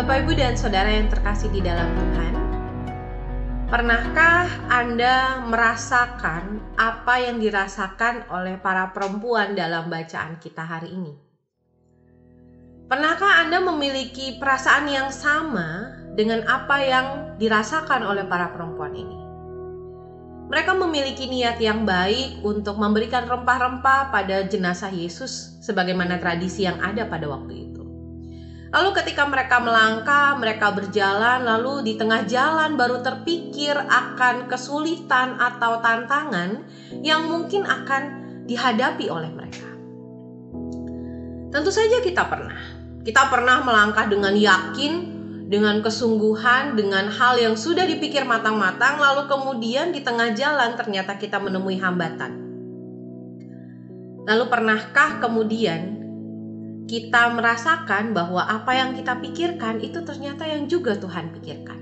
Bapak, Ibu, dan Saudara yang terkasih di dalam Tuhan, pernahkah Anda merasakan apa yang dirasakan oleh para perempuan dalam bacaan kita hari ini? Pernahkah Anda memiliki perasaan yang sama dengan apa yang dirasakan oleh para perempuan ini? Mereka memiliki niat yang baik untuk memberikan rempah-rempah pada jenazah Yesus sebagaimana tradisi yang ada pada waktu itu. Lalu ketika mereka melangkah, mereka berjalan, lalu di tengah jalan baru terpikir akan kesulitan atau tantangan yang mungkin akan dihadapi oleh mereka. Tentu saja kita pernah melangkah dengan yakin, dengan kesungguhan, dengan hal yang sudah dipikir matang-matang, lalu kemudian di tengah jalan ternyata kita menemui hambatan. Lalu pernahkah kemudian kita merasakan bahwa apa yang kita pikirkan itu ternyata yang juga Tuhan pikirkan?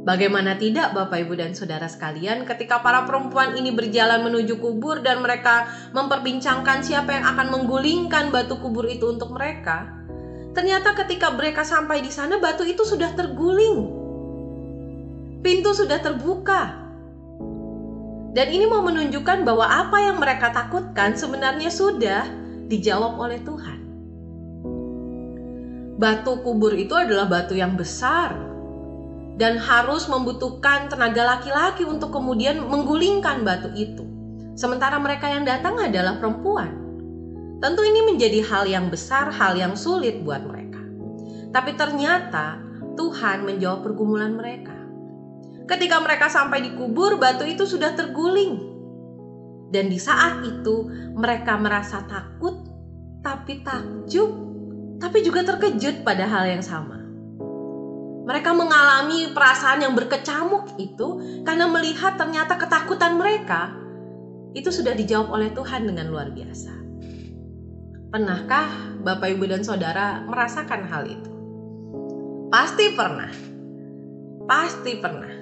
Bagaimana tidak Bapak, Ibu, dan Saudara sekalian, ketika para perempuan ini berjalan menuju kubur dan mereka memperbincangkan siapa yang akan menggulingkan batu kubur itu untuk mereka, ternyata ketika mereka sampai di sana batu itu sudah terguling. Pintu sudah terbuka. Dan ini mau menunjukkan bahwa apa yang mereka takutkan sebenarnya sudah dijawab oleh Tuhan. Batu kubur itu adalah batu yang besar dan harus membutuhkan tenaga laki-laki untuk kemudian menggulingkan batu itu. Sementara mereka yang datang adalah perempuan. Tentu ini menjadi hal yang besar, hal yang sulit buat mereka. Tapi ternyata Tuhan menjawab pergumulan mereka. Ketika mereka sampai di kubur, batu itu sudah terguling. Dan di saat itu mereka merasa takut, tapi takjub, tapi juga terkejut pada hal yang sama. Mereka mengalami perasaan yang berkecamuk itu karena melihat ternyata ketakutan mereka itu sudah dijawab oleh Tuhan dengan luar biasa. Pernahkah Bapak, Ibu, dan Saudara merasakan hal itu? Pasti pernah. Pasti pernah.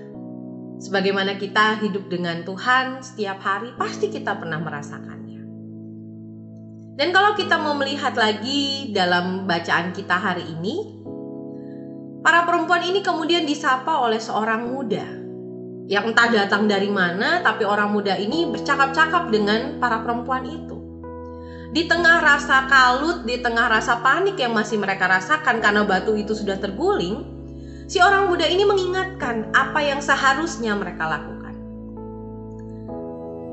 Sebagaimana kita hidup dengan Tuhan setiap hari, pasti kita pernah merasakannya. Dan kalau kita mau melihat lagi dalam bacaan kita hari ini, para perempuan ini kemudian disapa oleh seorang muda yang entah datang dari mana, tapi orang muda ini bercakap-cakap dengan para perempuan itu. Di tengah rasa kalut, di tengah rasa panik yang masih mereka rasakan karena batu itu sudah terguling, si orang muda ini mengingatkan apa yang seharusnya mereka lakukan.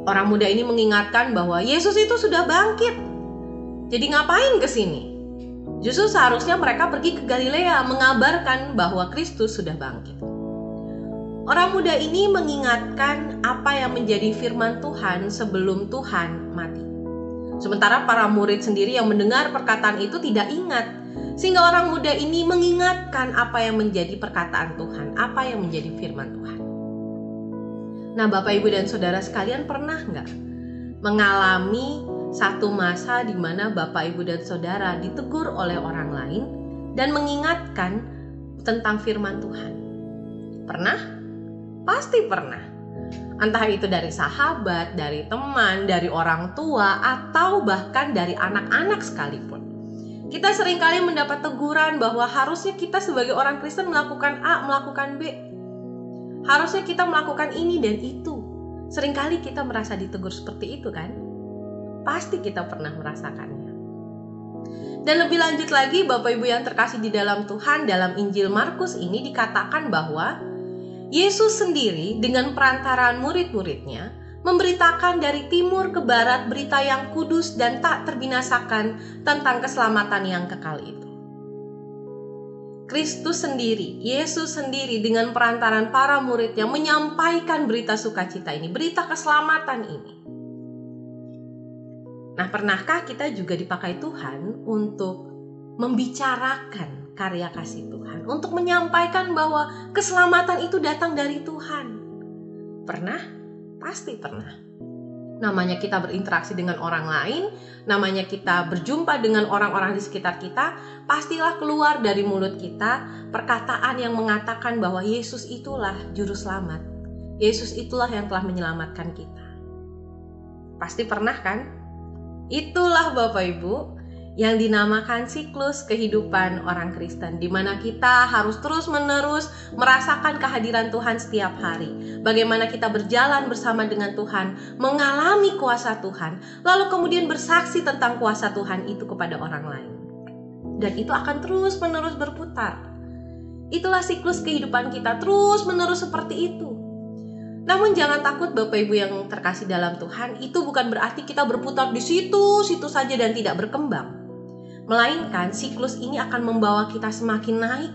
Orang muda ini mengingatkan bahwa Yesus itu sudah bangkit. Jadi ngapain ke sini? Justru seharusnya mereka pergi ke Galilea mengabarkan bahwa Kristus sudah bangkit. Orang muda ini mengingatkan apa yang menjadi firman Tuhan sebelum Tuhan mati. Sementara para murid sendiri yang mendengar perkataan itu tidak ingat. Sehingga orang muda ini mengingatkan apa yang menjadi perkataan Tuhan, apa yang menjadi firman Tuhan. Nah, Bapak, Ibu, dan Saudara sekalian, pernah nggak mengalami satu masa di mana Bapak, Ibu, dan Saudara ditegur oleh orang lain dan mengingatkan tentang firman Tuhan? Pernah? Pasti pernah. Entah itu dari sahabat, dari teman, dari orang tua, atau bahkan dari anak-anak sekalipun. Kita seringkali mendapat teguran bahwa harusnya kita sebagai orang Kristen melakukan A, melakukan B. Harusnya kita melakukan ini dan itu. Seringkali kita merasa ditegur seperti itu kan? Pasti kita pernah merasakannya. Dan lebih lanjut lagi Bapak, Ibu, yang terkasih di dalam Tuhan, dalam Injil Markus ini dikatakan bahwa Yesus sendiri dengan perantaraan murid-muridnya memberitakan dari timur ke barat berita yang kudus dan tak terbinasakan tentang keselamatan yang kekal itu. Kristus sendiri, Yesus sendiri dengan perantaraan para muridnya menyampaikan berita sukacita ini, berita keselamatan ini. Nah, pernahkah kita juga dipakai Tuhan untuk membicarakan karya kasih Tuhan, untuk menyampaikan bahwa keselamatan itu datang dari Tuhan? Pernah? Pasti pernah. Namanya kita berinteraksi dengan orang lain, namanya kita berjumpa dengan orang-orang di sekitar kita, pastilah keluar dari mulut kita perkataan yang mengatakan bahwa Yesus itulah juru selamat. Yesus itulah yang telah menyelamatkan kita. Pasti pernah kan? Itulah Bapak Ibu yang dinamakan siklus kehidupan orang Kristen, di mana kita harus terus-menerus merasakan kehadiran Tuhan setiap hari. Bagaimana kita berjalan bersama dengan Tuhan, mengalami kuasa Tuhan, lalu kemudian bersaksi tentang kuasa Tuhan itu kepada orang lain. Dan itu akan terus-menerus berputar. Itulah siklus kehidupan kita, terus-menerus seperti itu. Namun jangan takut Bapak Ibu yang terkasih dalam Tuhan, itu bukan berarti kita berputar di situ saja dan tidak berkembang. Melainkan siklus ini akan membawa kita semakin naik.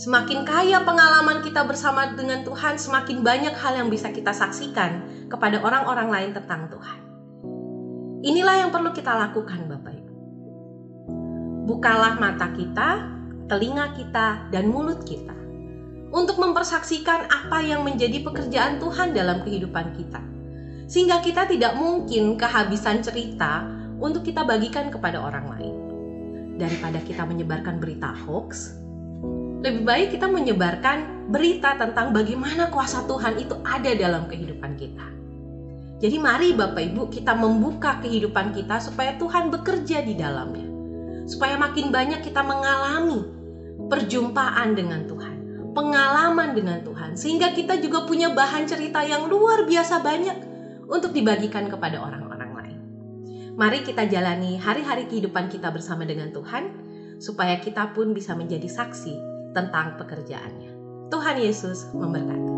Semakin kaya pengalaman kita bersama dengan Tuhan, semakin banyak hal yang bisa kita saksikan kepada orang-orang lain tentang Tuhan. Inilah yang perlu kita lakukan Bapak Ibu. Bukalah mata kita, telinga kita, dan mulut kita untuk mempersaksikan apa yang menjadi pekerjaan Tuhan dalam kehidupan kita. Sehingga kita tidak mungkin kehabisan cerita untuk kita bagikan kepada orang lain. Daripada kita menyebarkan berita hoax, lebih baik kita menyebarkan berita tentang bagaimana kuasa Tuhan itu ada dalam kehidupan kita. Jadi mari Bapak Ibu kita membuka kehidupan kita supaya Tuhan bekerja di dalamnya. Supaya makin banyak kita mengalami perjumpaan dengan Tuhan, pengalaman dengan Tuhan, sehingga kita juga punya bahan cerita yang luar biasa banyak untuk dibagikan kepada orang-orang lain. Mari kita jalani hari-hari kehidupan kita bersama dengan Tuhan, supaya kita pun bisa menjadi saksi tentang pekerjaannya. Tuhan Yesus memberkati.